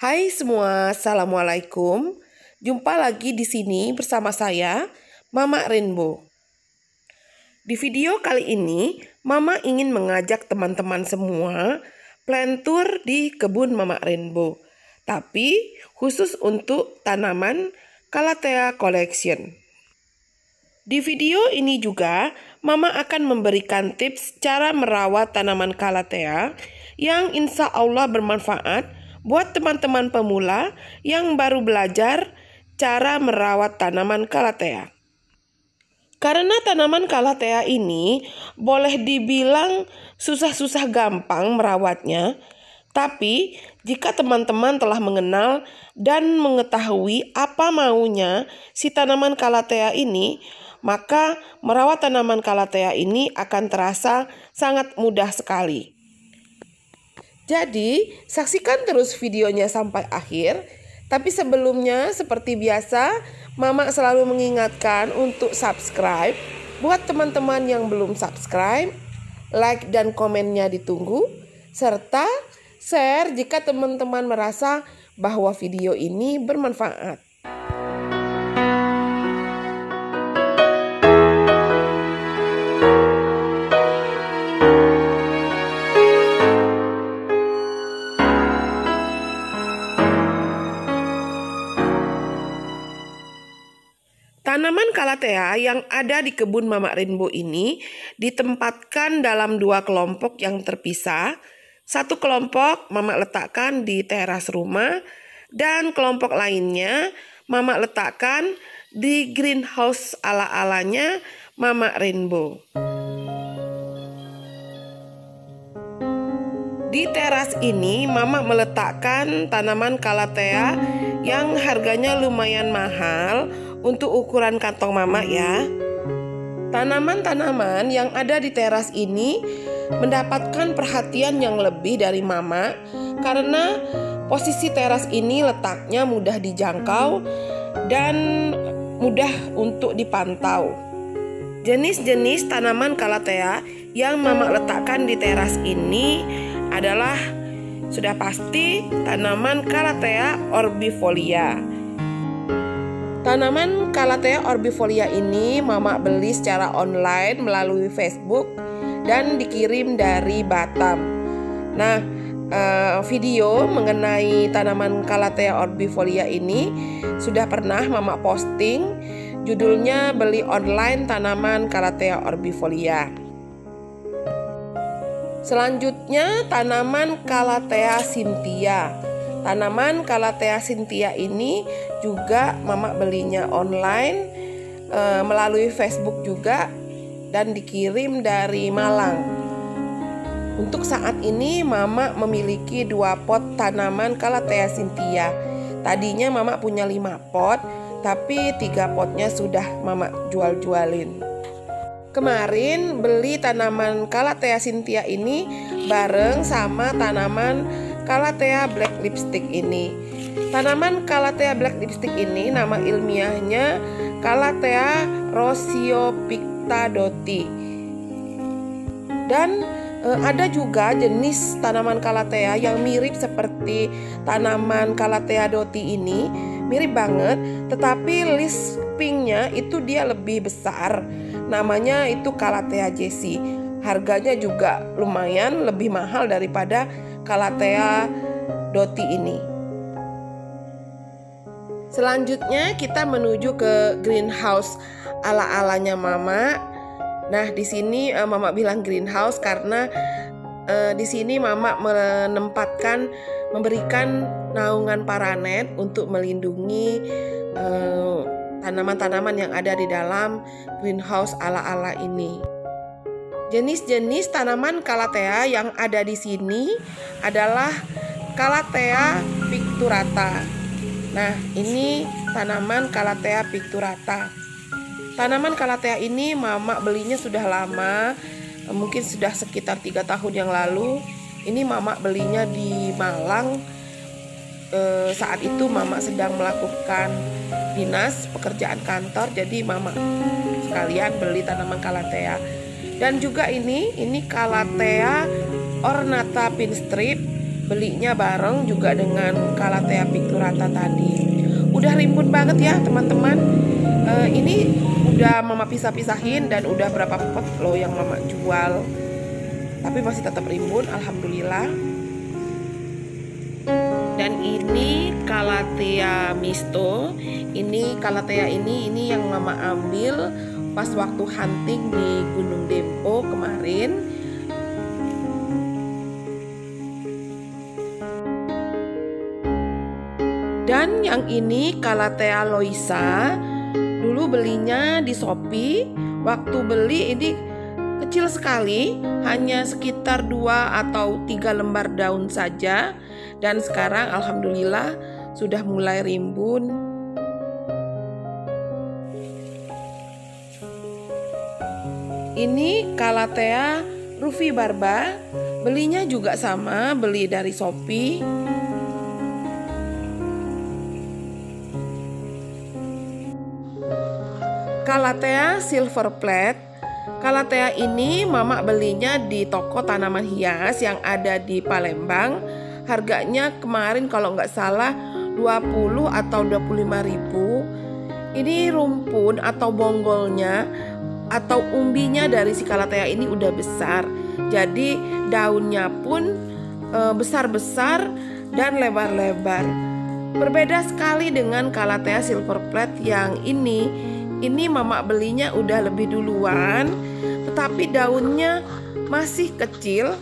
Hai semua, assalamualaikum. Jumpa lagi di sini bersama saya, Mama Rainbow. Di video kali ini, Mama ingin mengajak teman-teman semua plan tour di kebun Mama Rainbow. Tapi khusus untuk tanaman Calathea Collection. Di video ini juga, Mama akan memberikan tips cara merawat tanaman Calathea yang insya Allah bermanfaat buat teman-teman pemula yang baru belajar cara merawat tanaman Calathea. Karena tanaman Calathea ini boleh dibilang susah-susah gampang merawatnya, tapi jika teman-teman telah mengenal dan mengetahui apa maunya si tanaman Calathea ini, maka merawat tanaman Calathea ini akan terasa sangat mudah sekali. Jadi, saksikan terus videonya sampai akhir. Tapi sebelumnya, seperti biasa, Mama selalu mengingatkan untuk subscribe. Buat teman-teman yang belum subscribe, like dan komennya ditunggu. Serta share jika teman-teman merasa bahwa video ini bermanfaat. Tanaman Calathea yang ada di kebun Mama Rainbow ini ditempatkan dalam dua kelompok yang terpisah. Satu kelompok Mama letakkan di teras rumah dan kelompok lainnya Mama letakkan di greenhouse ala-alanya Mama Rainbow. Di teras ini Mama meletakkan tanaman Calathea yang harganya lumayan mahal untuk ukuran kantong Mama ya. Tanaman-tanaman yang ada di teras ini mendapatkan perhatian yang lebih dari Mama karena posisi teras ini letaknya mudah dijangkau dan mudah untuk dipantau. Jenis-jenis tanaman Calathea yang Mama letakkan di teras ini adalah sudah pasti tanaman Calathea orbifolia. Tanaman Calathea orbifolia ini Mama beli secara online melalui Facebook dan dikirim dari Batam. Nah, video mengenai tanaman Calathea orbifolia ini sudah pernah Mama posting. Judulnya beli online tanaman Calathea orbifolia. Selanjutnya tanaman Calathea cynthia. Tanaman Calathea cynthia ini juga Mama belinya online melalui Facebook juga dan dikirim dari Malang. Untuk saat ini Mama memiliki 2 pot tanaman Calathea cynthia. Tadinya Mama punya 5 pot, tapi 3 potnya sudah Mama jual-jualin. Kemarin beli tanaman Calathea cynthia ini bareng sama tanaman Calathea black lipstick ini. Tanaman Calathea black lipstick ini nama ilmiahnya Calathea rosiopicta doti. Dan ada juga jenis tanaman Calathea yang mirip seperti tanaman Calathea doti ini, mirip banget, tetapi leaf-pinknya itu dia lebih besar. Namanya itu Calathea jessie. Harganya juga lumayan lebih mahal daripada Calathea doti ini. Selanjutnya kita menuju ke greenhouse ala-alanya Mama. Nah, di sini Mama bilang greenhouse karena di sini Mama memberikan naungan paranet untuk melindungi tanaman-tanaman yang ada di dalam greenhouse ala-ala ini. Jenis-jenis tanaman Calathea yang ada di sini adalah Calathea picturata. Nah, ini tanaman Calathea picturata. Tanaman Calathea ini Mama belinya sudah lama, mungkin sudah sekitar 3 tahun yang lalu. Ini Mama belinya di Malang. Saat itu Mama sedang melakukan dinas pekerjaan kantor, jadi Mama sekalian beli tanaman Calathea. Dan juga ini Calathea ornata pinstrip belinya bareng juga dengan Calathea picturata tadi. Udah rimbun banget ya teman-teman. Ini udah mama pisah-pisahin dan udah berapa pot loh yang mama jual, tapi masih tetap rimbun, alhamdulillah. Dan ini Calathea misto. Ini Calathea ini yang mama ambil pas waktu hunting di Gunung Dempo kemarin. Dan yang ini Calathea loisa. Dulu belinya di Shopee. Waktu beli ini kecil sekali, hanya sekitar 2 atau 3 lembar daun saja. Dan sekarang alhamdulillah sudah mulai rimbun. Ini Calathea rufibarba. Belinya juga sama, beli dari Shopee. Calathea silver plate. Calathea ini mama belinya di toko tanaman hias yang ada di Palembang. Harganya kemarin kalau nggak salah 20 atau 25.000. Ini rumpun atau bonggolnya atau umbinya dari si Calathea ini udah besar. Jadi daunnya pun besar-besar dan lebar-lebar. Berbeda sekali dengan Calathea silver plate yang ini. Ini mama belinya udah lebih duluan, tetapi daunnya masih kecil.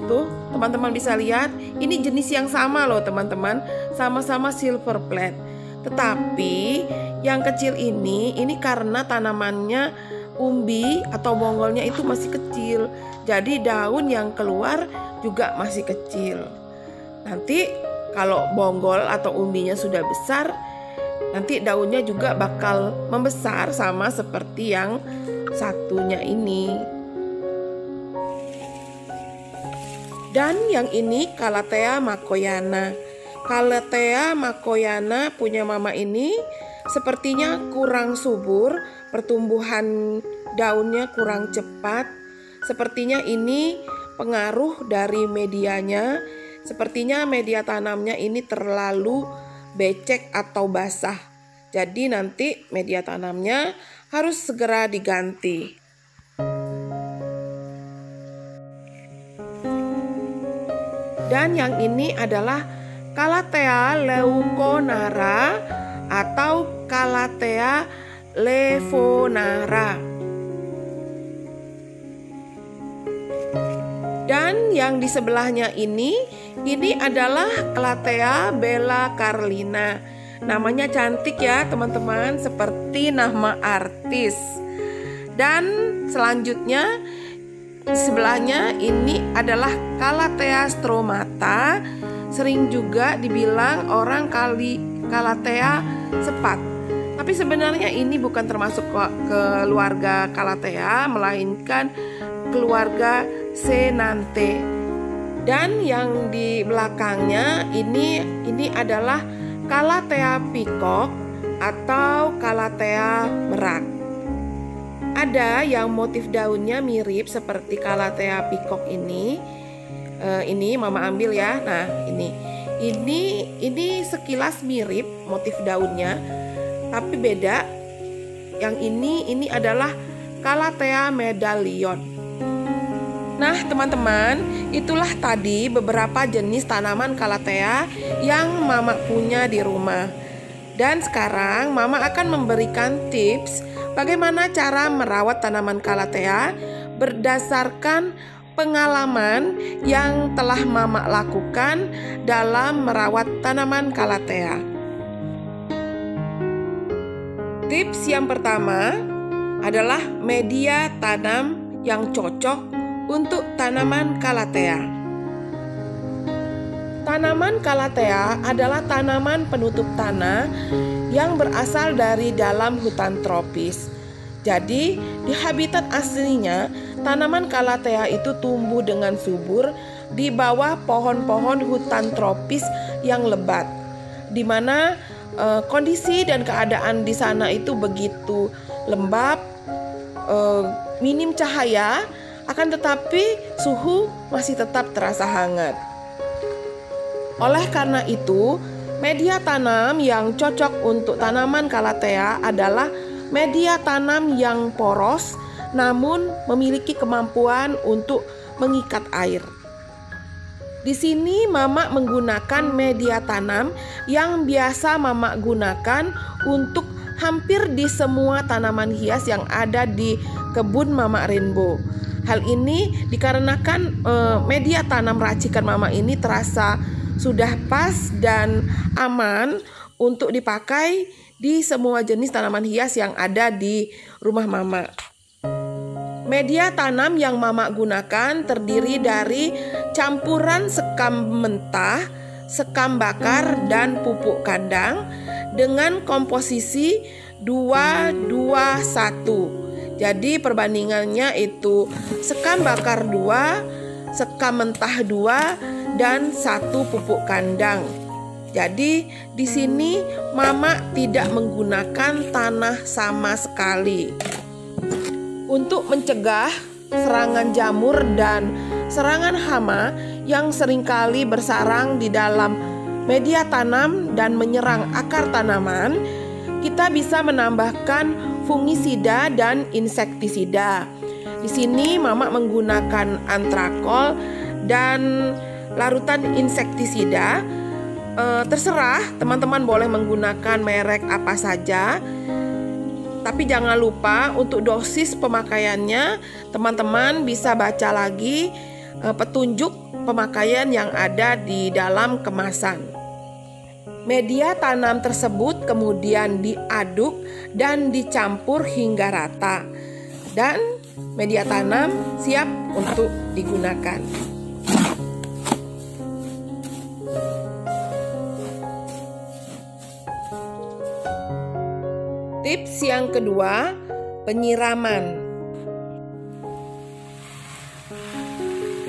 Tuh, teman-teman bisa lihat, ini jenis yang sama loh teman-teman, sama-sama silver plate. Tetapi yang kecil ini karena tanamannya umbi atau bonggolnya itu masih kecil. Jadi daun yang keluar juga masih kecil. Nanti kalau bonggol atau umbinya sudah besar, nanti daunnya juga bakal membesar sama seperti yang satunya ini. Dan yang ini Calathea makoyana. Calathea makoyana punya mama ini sepertinya kurang subur, pertumbuhan daunnya kurang cepat. Sepertinya ini pengaruh dari medianya. Sepertinya media tanamnya ini terlalu becek atau basah. Jadi nanti media tanamnya harus segera diganti. Dan yang ini adalah Calathea leuconara atau Calathea levonara. Dan yang di sebelahnya ini adalah Calathea bella carlina. Namanya cantik ya teman-teman, seperti nama artis. Dan selanjutnya di sebelahnya ini adalah Calathea stromata. Sering juga dibilang orang Calathea sepat. Tapi sebenarnya ini bukan termasuk keluarga Calathea, melainkan keluarga Senante. Dan yang di belakangnya ini adalah Calathea peacock atau Calathea merak. Ada yang motif daunnya mirip seperti Calathea peacock ini. Ini mama ambil ya. Nah, ini sekilas mirip motif daunnya, tapi beda. Yang ini adalah Calathea medallion. Nah teman-teman, itulah tadi beberapa jenis tanaman Calathea yang mama punya di rumah. Dan sekarang mama akan memberikan tips bagaimana cara merawat tanaman Calathea berdasarkan pengalaman yang telah mama lakukan dalam merawat tanaman Calathea. Tips yang pertama adalah media tanam yang cocok untuk tanaman Calathea. Tanaman Calathea adalah tanaman penutup tanah yang berasal dari dalam hutan tropis. Jadi, di habitat aslinya, tanaman Calathea itu tumbuh dengan subur di bawah pohon-pohon hutan tropis yang lebat, di mana kondisi dan keadaan di sana itu begitu lembab, minim cahaya, akan tetapi suhu masih tetap terasa hangat. Oleh karena itu, media tanam yang cocok untuk tanaman Calathea adalah media tanam yang poros namun memiliki kemampuan untuk mengikat air. Di sini Mama menggunakan media tanam yang biasa Mama gunakan untuk hampir di semua tanaman hias yang ada di kebun Mama Rainbow. Hal ini dikarenakan media tanam racikan Mama ini terasa sudah pas dan aman untuk dipakai di semua jenis tanaman hias yang ada di rumah Mama. Media tanam yang Mama gunakan terdiri dari campuran sekam mentah, sekam bakar, dan pupuk kandang dengan komposisi 2-2-1. Jadi perbandingannya itu sekam bakar 2, sekam mentah 2, dan 1 pupuk kandang. Jadi di sini Mama tidak menggunakan tanah sama sekali. Untuk mencegah serangan jamur dan serangan hama yang seringkali bersarang di dalam media tanam dan menyerang akar tanaman, kita bisa menambahkan fungisida dan insektisida. Di sini Mama menggunakan antrakol dan larutan insektisida. Terserah teman-teman boleh menggunakan merek apa saja. Tapi jangan lupa untuk dosis pemakaiannya, teman-teman bisa baca lagi petunjuk pemakaian yang ada di dalam kemasan. Media tanam tersebut kemudian diaduk dan dicampur hingga rata. Dan media tanam siap untuk digunakan. Tips yang kedua, penyiraman.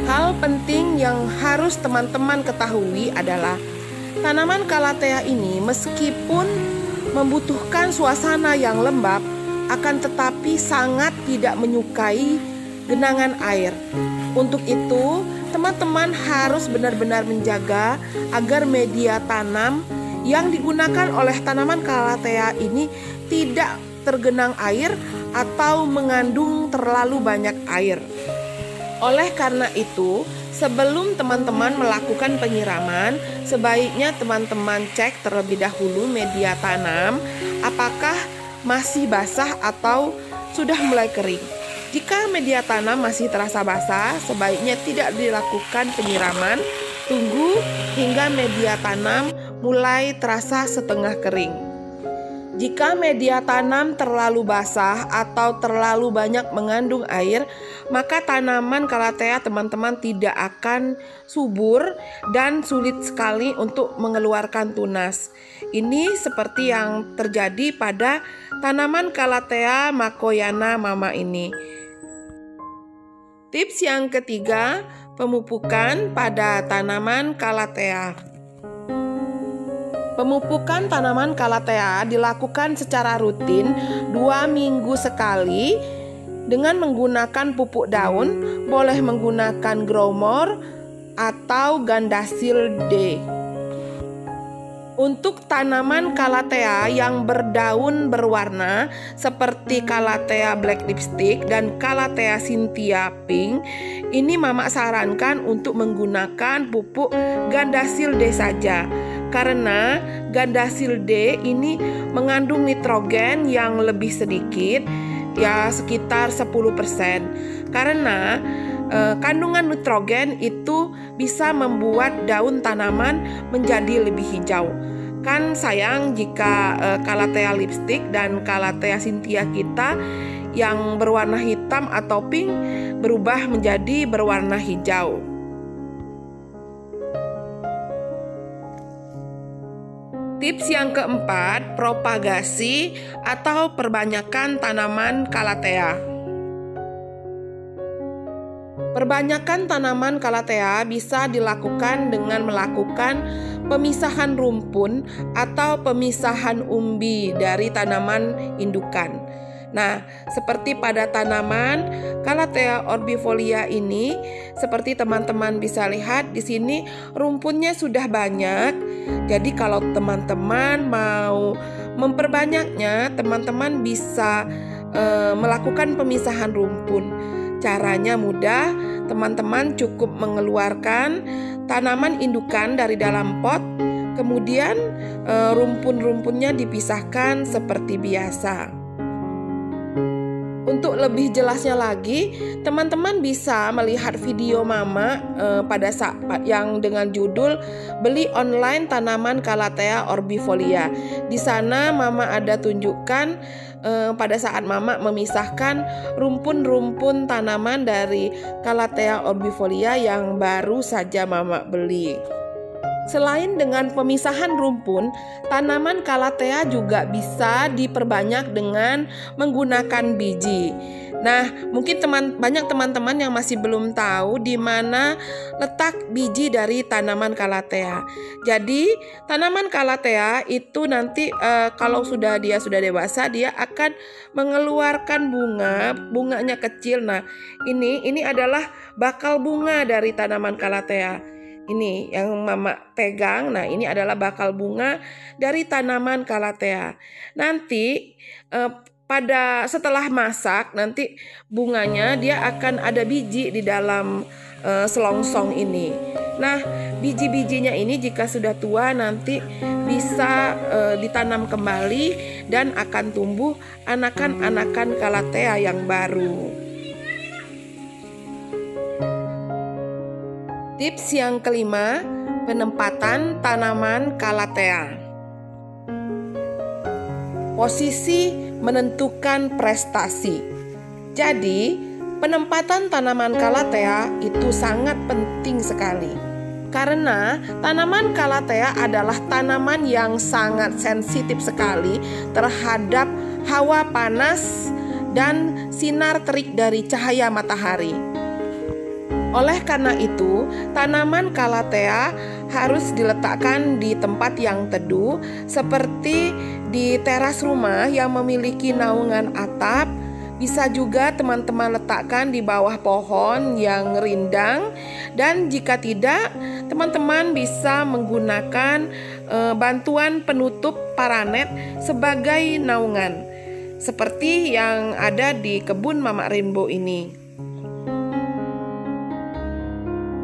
Hal penting yang harus teman-teman ketahui adalah tanaman Calathea ini meskipun membutuhkan suasana yang lembab, akan tetapi sangat tidak menyukai genangan air. Untuk itu, teman-teman harus benar-benar menjaga agar media tanam yang digunakan oleh tanaman Calathea ini tidak tergenang air atau mengandung terlalu banyak air. Oleh karena itu, sebelum teman-teman melakukan penyiraman, sebaiknya teman-teman cek terlebih dahulu media tanam apakah masih basah atau sudah mulai kering. Jika media tanam masih terasa basah, sebaiknya tidak dilakukan penyiraman. Tunggu hingga media tanam mulai terasa setengah kering. Jika media tanam terlalu basah atau terlalu banyak mengandung air, maka tanaman Calathea teman-teman tidak akan subur dan sulit sekali untuk mengeluarkan tunas. Ini seperti yang terjadi pada tanaman Calathea Makoyana Mama ini. Tips yang ketiga, pemupukan pada tanaman Calathea. Pemupukan tanaman Calathea dilakukan secara rutin 2 minggu sekali dengan menggunakan pupuk daun, boleh menggunakan Growmore atau Gandasil D. Untuk tanaman Calathea yang berdaun berwarna seperti Calathea Black Lipstick dan Calathea Cynthia Pink, ini Mama sarankan untuk menggunakan pupuk Gandasil D saja. Karena Gandasil D ini mengandung nitrogen yang lebih sedikit, ya sekitar 10%. Karena kandungan nitrogen itu bisa membuat daun tanaman menjadi lebih hijau. Kan sayang jika Calathea Lipstick dan Calathea Cynthia kita yang berwarna hitam atau pink berubah menjadi berwarna hijau. Tips yang keempat, propagasi atau perbanyakan tanaman Calathea. Perbanyakan tanaman Calathea bisa dilakukan dengan melakukan pemisahan rumpun atau pemisahan umbi dari tanaman indukan. Nah, seperti pada tanaman Calathea orbifolia ini, seperti teman-teman bisa lihat di sini rumputnya sudah banyak. Jadi kalau teman-teman mau memperbanyaknya, teman-teman bisa melakukan pemisahan rumput. Caranya mudah, teman-teman cukup mengeluarkan tanaman indukan dari dalam pot, kemudian rumput-rumputnya dipisahkan seperti biasa. Untuk lebih jelasnya lagi, teman-teman bisa melihat video Mama pada saat yang dengan judul Beli Online Tanaman Calathea orbifolia. Di sana Mama ada tunjukkan pada saat Mama memisahkan rumpun-rumpun tanaman dari Calathea orbifolia yang baru saja Mama beli. Selain dengan pemisahan rumpun, tanaman Calathea juga bisa diperbanyak dengan menggunakan biji. Nah, mungkin banyak teman-teman yang masih belum tahu di mana letak biji dari tanaman Calathea. Jadi, tanaman Calathea itu nanti kalau dia sudah dewasa, dia akan mengeluarkan bunganya kecil. Nah, ini adalah bakal bunga dari tanaman Calathea. Ini yang Mama pegang. Nah, ini adalah bakal bunga dari tanaman Calathea. Nanti setelah masak, nanti bunganya dia akan ada biji di dalam selongsong ini. Nah, biji-bijinya ini jika sudah tua nanti bisa ditanam kembali dan akan tumbuh anakan-anakan Calathea yang baru. Tips yang kelima, penempatan tanaman Calathea. Posisi menentukan prestasi. Jadi, penempatan tanaman Calathea itu sangat penting sekali. Karena tanaman Calathea adalah tanaman yang sangat sensitif sekali terhadap hawa panas dan sinar terik dari cahaya matahari. Oleh karena itu, tanaman Calathea harus diletakkan di tempat yang teduh seperti di teras rumah yang memiliki naungan atap. Bisa juga teman-teman letakkan di bawah pohon yang rindang, dan jika tidak, teman-teman bisa menggunakan bantuan penutup paranet sebagai naungan seperti yang ada di kebun Mama Rainbow ini.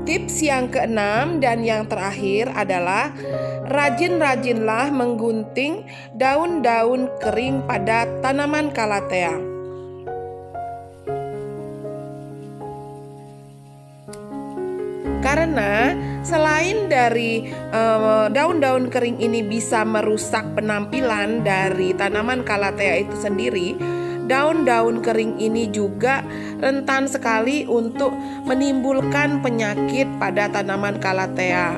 Tips yang keenam dan yang terakhir adalah rajin-rajinlah menggunting daun-daun kering pada tanaman Calathea. Karena selain dari daun-daun kering ini bisa merusak penampilan dari tanaman Calathea itu sendiri, daun-daun kering ini juga rentan sekali untuk menimbulkan penyakit pada tanaman Calathea.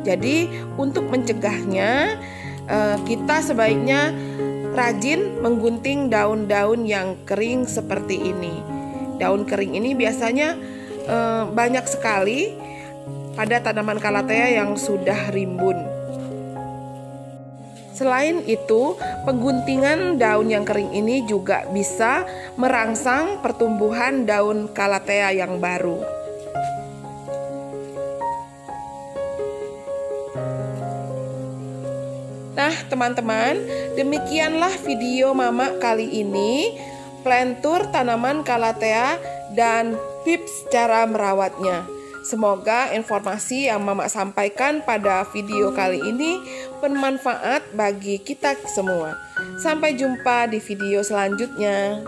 Jadi untuk mencegahnya, kita sebaiknya rajin menggunting daun-daun yang kering seperti ini. Daun kering ini biasanya banyak sekali pada tanaman Calathea yang sudah rimbun. Selain itu, pengguntingan daun yang kering ini juga bisa merangsang pertumbuhan daun Calathea yang baru. Nah, teman-teman, demikianlah video Mama kali ini, plantur tanaman Calathea dan tips cara merawatnya. Semoga informasi yang Mama sampaikan pada video kali ini bermanfaat bagi kita semua. Sampai jumpa di video selanjutnya.